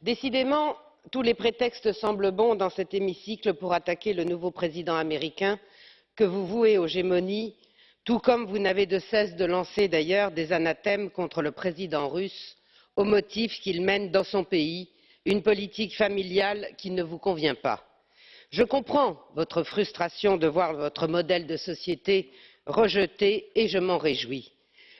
Décidément, tous les prétextes semblent bons dans cet hémicycle pour attaquer le nouveau président américain que vous vouez aux gémonies, tout comme vous n'avez de cesse de lancer d'ailleurs des anathèmes contre le président russe au motif qu'il mène dans son pays une politique familiale qui ne vous convient pas. Je comprends votre frustration de voir votre modèle de société rejeté et je m'en réjouis.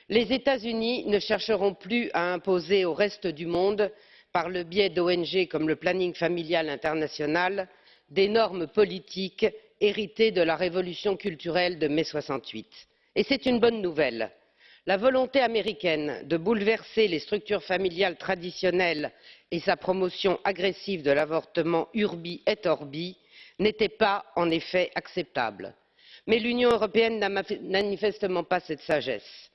Les États-Unis ne chercheront plus à imposer au reste du monde, par le biais d'ONG comme le Planning familial international, des normes politiques héritées de la révolution culturelle de mai 68. Et c'est une bonne nouvelle. La volonté américaine de bouleverser les structures familiales traditionnelles et sa promotion agressive de l'avortement urbi et orbi n'était pas en effet acceptable. Mais l'Union européenne n'a manifestement pas cette sagesse.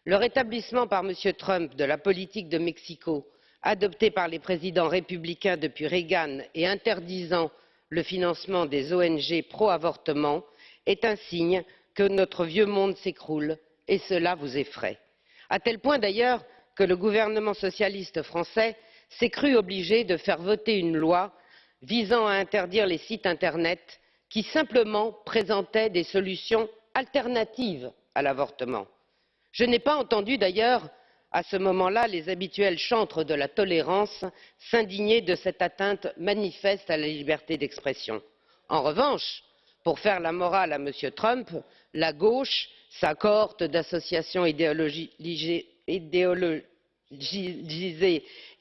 Le rétablissement par M. Trump de la politique de Mexico, adoptée par les présidents républicains depuis Reagan et interdisant le financement des ONG pro-avortement, est un signe que notre vieux monde s'écroule, et cela vous effraie. À tel point d'ailleurs que le gouvernement socialiste français s'est cru obligé de faire voter une loi visant à interdire les sites internet qui simplement présentaient des solutions alternatives à l'avortement. Je n'ai pas entendu d'ailleurs à ce moment là les habituels chantres de la tolérance s'indigner de cette atteinte manifeste à la liberté d'expression. En revanche, pour faire la morale à M. Trump, la gauche, sa cohorte d'associations idéologisées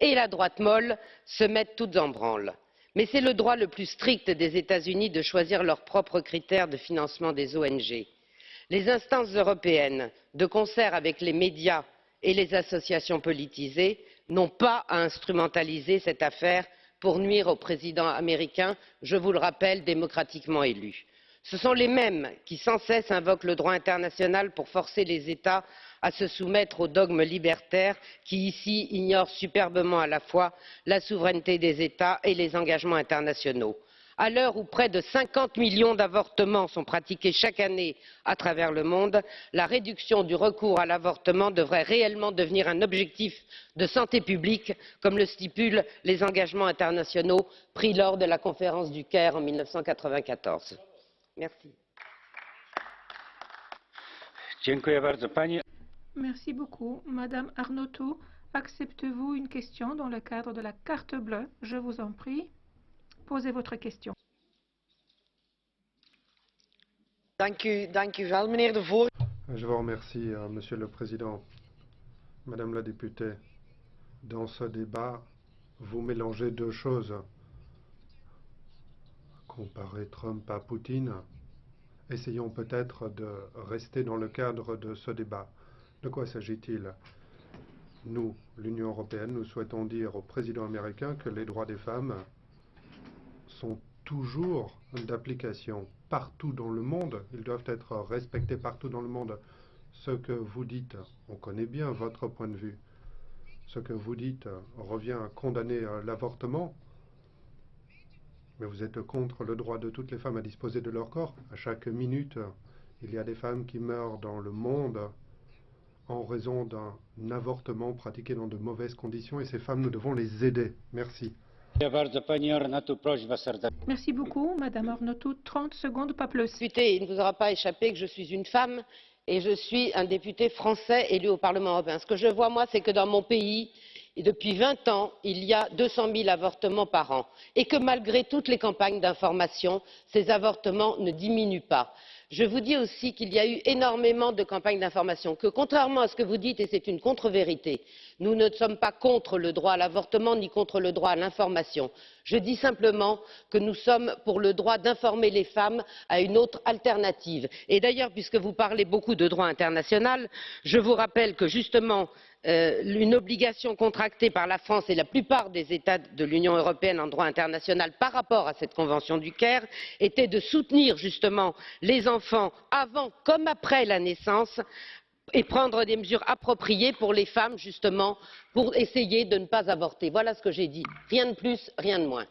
et la droite molle se mettent toutes en branle. Mais c'est le droit le plus strict des États-Unis de choisir leurs propres critères de financement des ONG. Les instances européennes, de concert avec les médias et les associations politisées, n'ont pas à instrumentaliser cette affaire pour nuire au président américain, je vous le rappelle, démocratiquement élu. Ce sont les mêmes qui sans cesse invoquent le droit international pour forcer les États à se soumettre aux dogmes libertaires qui, ici, ignorent superbement à la fois la souveraineté des États et les engagements internationaux. À l'heure où près de 50 millions d'avortements sont pratiqués chaque année à travers le monde, la réduction du recours à l'avortement devrait réellement devenir un objectif de santé publique, comme le stipulent les engagements internationaux pris lors de la conférence du Caire en 1994. Merci. Merci beaucoup. Madame Arnautu, acceptez-vous une question dans le cadre de la carte bleue? Je vous en prie. Posez votre question. Je vous remercie, Monsieur le Président. Madame la députée, dans ce débat, vous mélangez deux choses. Comparer Trump à Poutine. Essayons peut-être de rester dans le cadre de ce débat. De quoi s'agit-il? Nous, l'Union européenne, nous souhaitons dire au président américain que les droits des femmes sont toujours d'application partout dans le monde. Ils doivent être respectés partout dans le monde. Ce que vous dites, on connaît bien votre point de vue. Ce que vous dites revient à condamner l'avortement. Mais vous êtes contre le droit de toutes les femmes à disposer de leur corps. À chaque minute, il y a des femmes qui meurent dans le monde en raison d'un avortement pratiqué dans de mauvaises conditions. Et ces femmes, nous devons les aider. Merci. Merci beaucoup, Madame Arnautu. 30 secondes, pas plus. Il ne vous aura pas échappé que je suis une femme et je suis un député français élu au Parlement européen. Ce que je vois, moi, c'est que dans mon pays, depuis 20 ans, il y a 200 000 avortements par an et que malgré toutes les campagnes d'information, ces avortements ne diminuent pas. Je vous dis aussi qu'il y a eu énormément de campagnes d'information, que contrairement à ce que vous dites, et c'est une contre-vérité, nous ne sommes pas contre le droit à l'avortement ni contre le droit à l'information. Je dis simplement que nous sommes pour le droit d'informer les femmes à une autre alternative. Et d'ailleurs, puisque vous parlez beaucoup de droit international, je vous rappelle que justement, une obligation contractée par la France et la plupart des États de l'Union européenne en droit international par rapport à cette convention du Caire était de soutenir justement les enfants avant comme après la naissance et prendre des mesures appropriées pour les femmes justement pour essayer de ne pas avorter. Voilà ce que j'ai dit. Rien de plus, rien de moins.